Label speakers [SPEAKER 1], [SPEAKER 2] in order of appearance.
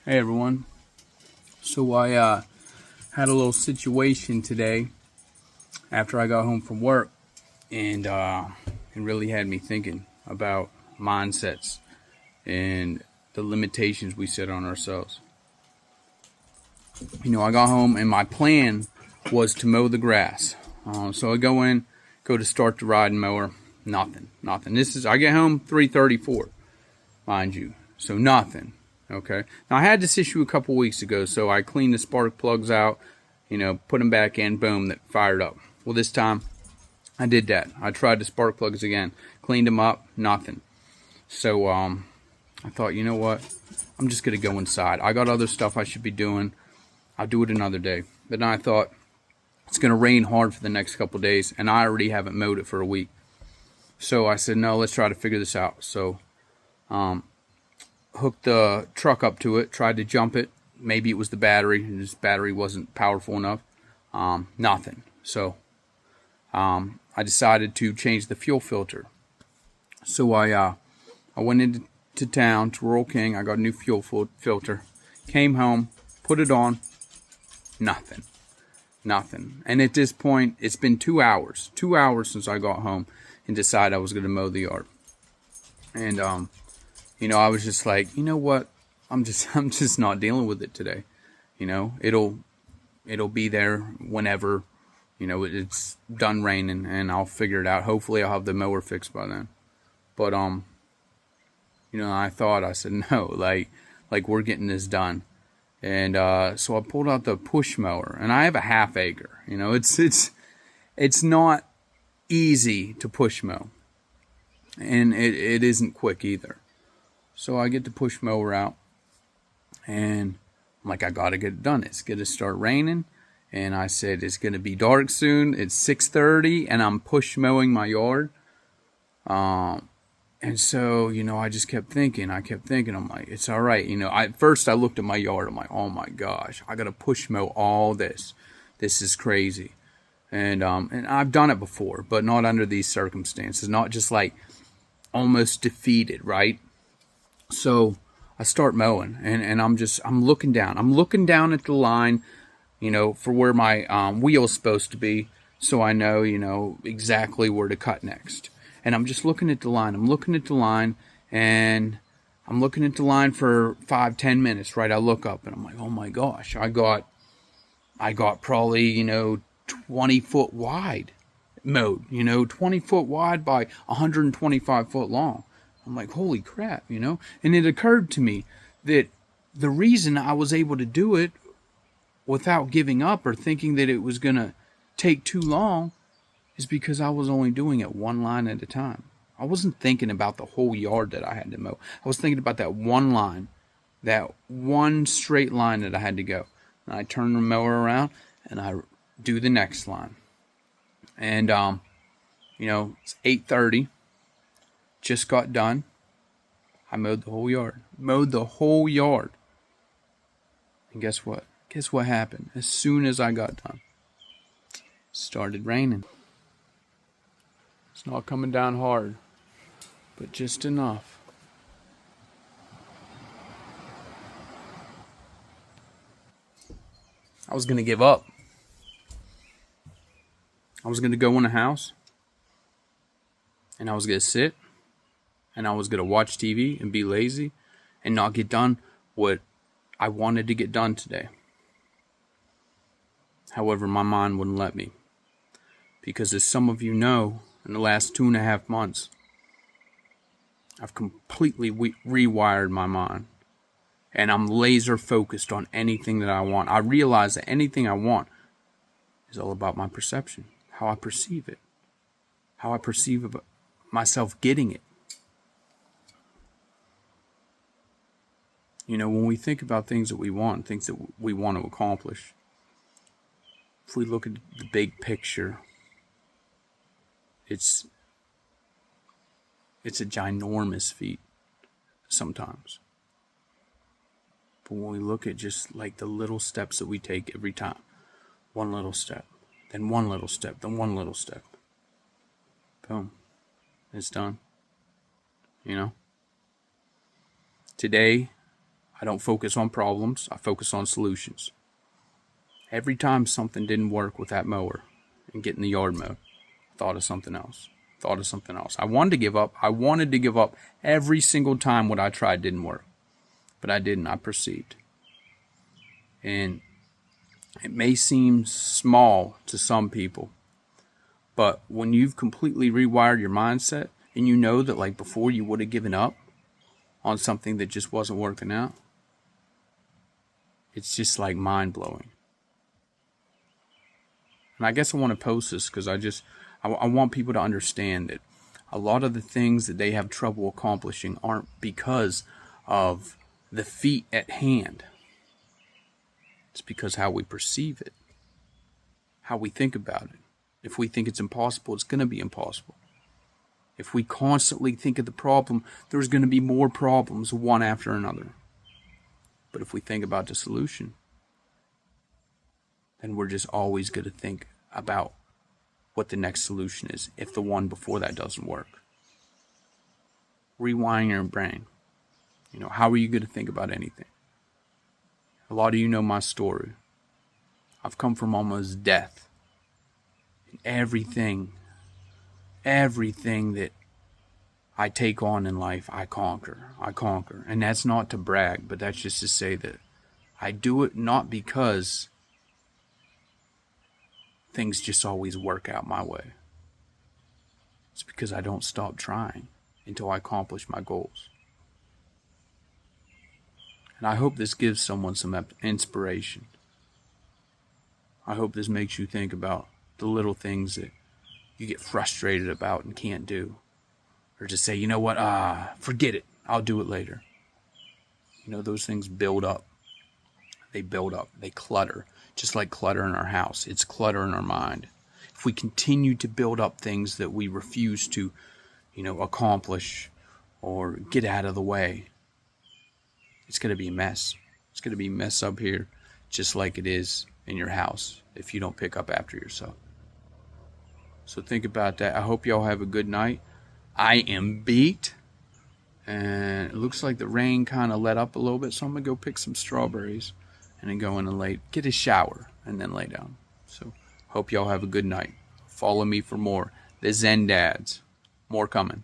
[SPEAKER 1] Hey everyone. So I had a little situation today after I got home from work, and it really had me thinking about mindsets and the limitations we set on ourselves. I got home and my plan was to mow the grass. So I go to start the riding mower. Nothing. I get home 3:34, mind you. So nothing. Okay. Now I had this issue a couple weeks ago, so I cleaned the spark plugs out, put them back in, boom, that fired up. Well, this time I did that. I tried the spark plugs again, cleaned them up, nothing. So I thought, you know what? I'm just gonna go inside. I got other stuff I should be doing. I'll do it another day. But then I thought it's gonna rain hard for the next couple days, and I already haven't mowed it for a week. So I said, no, let's try to figure this out. So hooked the truck up to it, tried to jump it. Maybe it was the battery, and this battery wasn't powerful enough. Nothing. So I decided to change the fuel filter. So I went into town to Rural King. I got a new fuel filter. Came home, put it on. Nothing. And at this point, it's been 2 hours. 2 hours since I got home and decided I was going to mow the yard. And I was just like, you know what? I'm just not dealing with it today. It'll be there whenever, it's done raining, and I'll figure it out. Hopefully I'll have the mower fixed by then. But I said no, like we're getting this done. And so I pulled out the push mower, and I have a half acre. It's not easy to push mow, and it isn't quick either. So I get the push mower out, and I'm like, I gotta get it done. It's gonna start raining, and I said it's gonna be dark soon. It's 6:30, and I'm push mowing my yard. And so I just kept thinking. I'm like, it's all right. At first I looked at my yard. I'm like, oh my gosh, I gotta push mow all this. This is crazy. And I've done it before, but not under these circumstances. Not just like almost defeated, right? So I start mowing, and I'm looking down. I'm looking down at the line, for where my wheel's supposed to be, so I know, exactly where to cut next. And I'm just looking at the line. I'm looking at the line, and I'm looking at the line for 5-10 minutes, right? I look up, and I'm like, oh my gosh, I got probably 20 foot wide mowed, 20 foot wide by 125 foot long. I'm like, holy crap, And it occurred to me that the reason I was able to do it without giving up or thinking that it was going to take too long is because I was only doing it one line at a time. I wasn't thinking about the whole yard that I had to mow. I was thinking about that one line, that one straight line that I had to go. And I turn the mower around and I do the next line. And, it's 8:30. Just got done. I mowed the whole yard. And guess what? Guess what happened? As soon as I got done, it started raining. It's not coming down hard, but just enough. I was going to give up. I was going to go in the house, and I was going to sit, and I was going to watch TV and be lazy and not get done what I wanted to get done today. However, my mind wouldn't let me. Because as some of you know, in the last 2.5 months, I've completely rewired my mind. And I'm laser focused on anything that I want. I realize that anything I want is all about my perception, how I perceive it, how I perceive myself getting it. When we think about things that we want, things that we want to accomplish, if we look at the big picture, it's a ginormous feat sometimes. But when we look at just like the little steps that we take every time, one little step, then one little step, then one little step, boom, it's done. Today, I don't focus on problems. I focus on solutions. Every time something didn't work with that mower and getting the yard mowed, I thought of something else. I wanted to give up. I wanted to give up every single time what I tried didn't work. But I didn't. I perceived. And it may seem small to some people, but when you've completely rewired your mindset and you know that like before you would have given up on something that just wasn't working out, it's just like mind-blowing. And I guess I want to post this because I want people to understand that a lot of the things that they have trouble accomplishing aren't because of the feat at hand. It's because how we perceive it, how we think about it. If we think it's impossible, it's going to be impossible. If we constantly think of the problem, there's going to be more problems one after another. But if we think about the solution, then we're just always going to think about what the next solution is if the one before that doesn't work. Rewiring your brain. How are you going to think about anything? A lot of you know my story. I've come from almost death. And everything that I take on in life, I conquer. And that's not to brag, but that's just to say that I do it not because things just always work out my way. It's because I don't stop trying until I accomplish my goals. And I hope this gives someone some inspiration. I hope this makes you think about the little things that you get frustrated about and can't do. Or just say, you know what, forget it. I'll do it later. Those things build up. They build up. They clutter. Just like clutter in our house. It's clutter in our mind. If we continue to build up things that we refuse to, accomplish or get out of the way, it's going to be a mess. It's going to be a mess up here, just like it is in your house if you don't pick up after yourself. So think about that. I hope y'all have a good night. I am beat. And it looks like the rain kind of let up a little bit, so I'm going to go pick some strawberries and then go in and get a shower and then lay down. So hope y'all have a good night. Follow me for more. The Zen Dads. More coming.